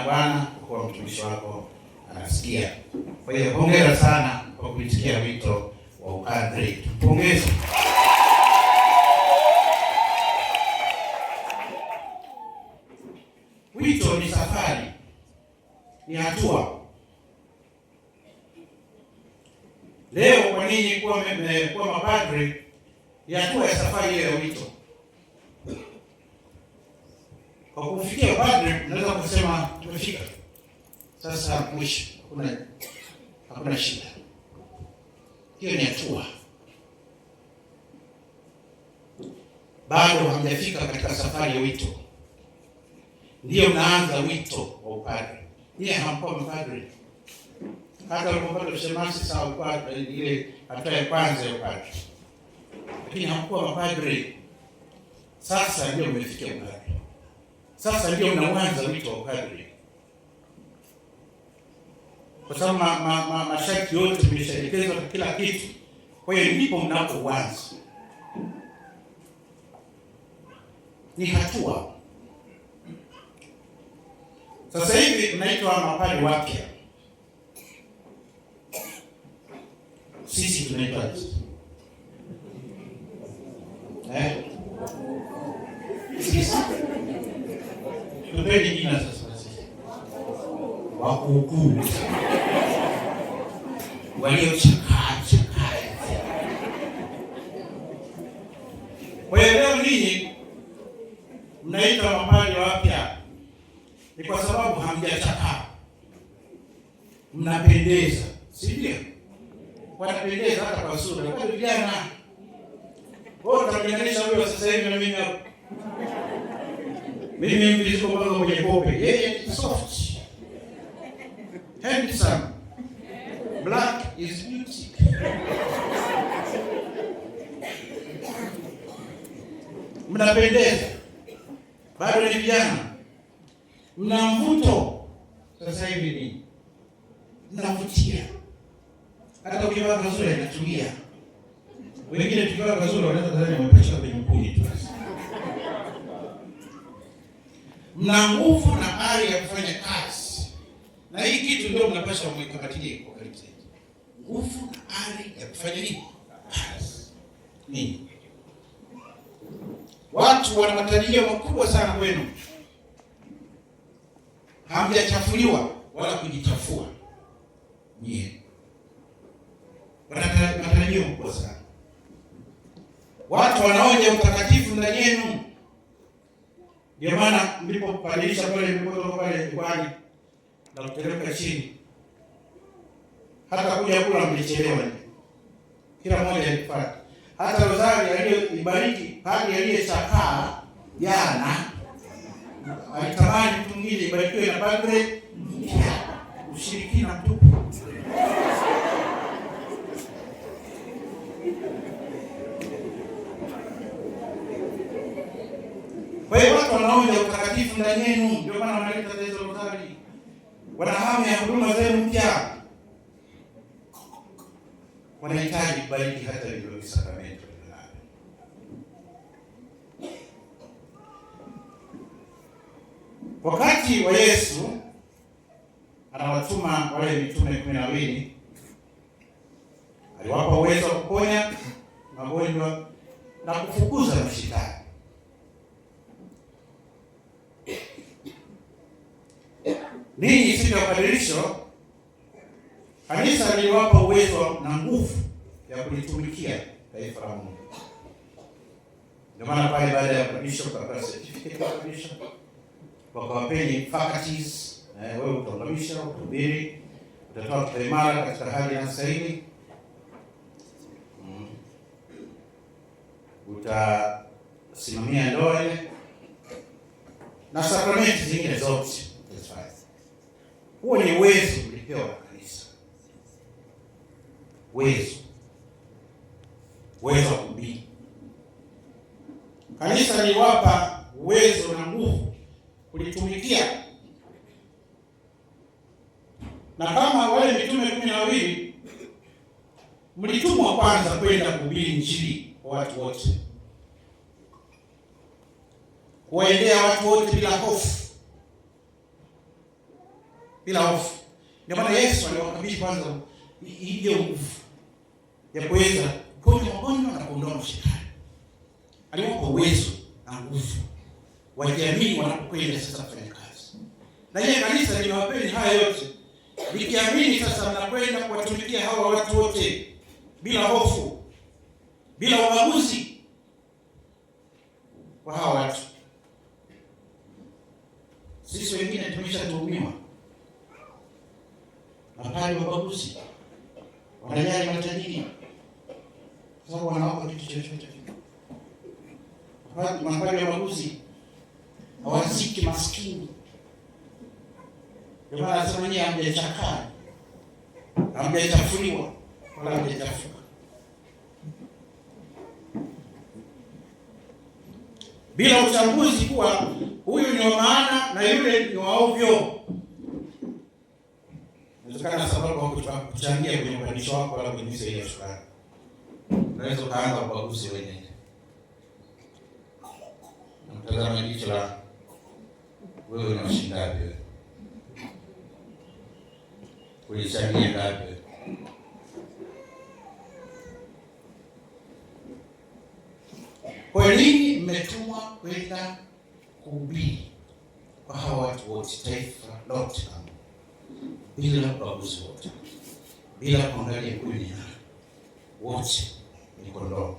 na Bwana, kwa kuwa mtumishi wako anasikia. Kwa hiyo hongera sana kwa kuitikia wito wa upadre. Tupongeze. Wito ni safari, ni hatua. Leo kwa ninyi kuwa mapadre ni hatua ya safari hiyo ya wito. Kwa kufikia upadre unaweza kusema tumefika sasa, mwisho, hakuna shida. Hiyo ni hatua, bado hamjafika katika safari ya wito. Ndiyo mnaanza wito wa upadre. Yeye hamkuwa mapadre. Hata ulipopata ushemasi sawa, upadre ile hatua ya kwanza ya upadre, lakini hamkuwa mapadre. Sasa ndio mmefikia upadre. Sasa ndio mnaanza wito wa upadre, kwa sababu masharti yote mmeshaelekezwa kwa kila kitu. Kwa hiyo ndipo mnapoanza, ni hatua. Sasa hivi mnaitwa mapadre wapya. Sisi tunaitwa sisi tupeni jina sasa, wakuhukumu waliochakaa. Kwa hiyo leo ninyi mnaitwa mapadre wapya ni kwa sababu hamjachakaa, mnapendeza, si ndio? Wanapendeza hata kwa sura. Kwa vijana wao utalinganisha huyo sasa hivi na mimi hapo. Mimi mbizo kwa kwenye kope, yeye soft, handsome, black is beauty. Mnapendeza, bado ni vijana, mna mvuto. Sasa hivi ni mnavutia. Hata ukivaa vizuri inatulia. Wengine tukivaa vizuri wanaweza kudhani wamepachika kwenye mkuni tu. Mna nguvu na ari ya kufanya kazi. Na hii kitu ndio mnapaswa mkakatilie kwa karibu zaidi. Nguvu na ari ya kufanya nini? Kazi. Nini? Watu wana matarajio makubwa sana kwenu. Hamjachafuliwa wala kujichafua. Nyie matarajio makubwa sana. Watu wanaoja utakatifu ndani yenu. Ndio maana mlipopadilisha pale, mlipotoka pale kwani na kuteremka chini, hata kuja kula mlichelewa. Kila mmoja alipata. Hata rozari aliyoibariki hadi aliyechakaa jana alitamani mtu mwingine ibarikiwe na padre. Ushirikina mtupu. Kwa hiyo watu wanaoja utakatifu ndani yenu, ndio maana wanaleta hizo rozari. Wana hamu ya huduma zenu mpya. Wanahitaji kubariki hata hivyo sakramento. Wakati wa Yesu anawatuma wale mitume 12, aliwapa uwezo wa kuponya magonjwa na kufukuza mashetani. Ninyi siku ya upadilisho, kanisa liliwapa uwezo na nguvu ya kulitumikia taifa la Mungu. Ndio maana pale baada ya upadilisho kwa certificate ya upadilisho, wakawapeni faculties, wewe utaunganisha, utahubiri, utatoa kipaimara katika hali inayostahili, utasimamia ndoa ile na sakramenti zingine zote. Huo ni uwezo ulipewa na kanisa. Uwezo wa kuhubiri. Kanisa liwapa uwezo na nguvu kulitumikia. Na kama wale mitume 12 mlitumwa kwanza kwenda kuhubiri Injili kwa watu wote, kuwaendea watu wote bila hofu, bila hofu. Ndio maana Yesu aliwakabidhi kwanza hiyo nguvu ya kuweza kuponya magonjwa na kuondoa mashetani. Aliwapa uwezo na nguvu, wajiamini wanapokwenda sasa kufanya kazi. Na yeye kanisa limewapeni haya yote, likiamini sasa mnakwenda kuwatumikia hawa watu wote bila hofu, bila ubaguzi kwa hawa watu. Sisi wengine tumeshatuhumiwa mapadri wabaguzi, wanajali matajiri kwa sababu wanawapa kitu chochote. Mapadri wabaguzi hawaziki maskini. Ndio maana nasema nyinyi hamjachakaa, hamjachafuliwa wala hamjachafuka. Bila uchaguzi kuwa huyu ni wa maana na yule ni wa ovyo. Inawezekana sababu kwa kuchangia kwenye upanisho wako wala kwenye misa ya shukrani. Unaweza kaanza ubaguzi wenyewe. Mtazama jicho la wewe unashindaje wewe? Kulichangia ngapi? Kwa nini mmetumwa kwenda kuhubiri kwa hawa watu wote, taifa lote, bila ubaguzi wote, bila kuangalia kule ni nani, wote ni kondoo.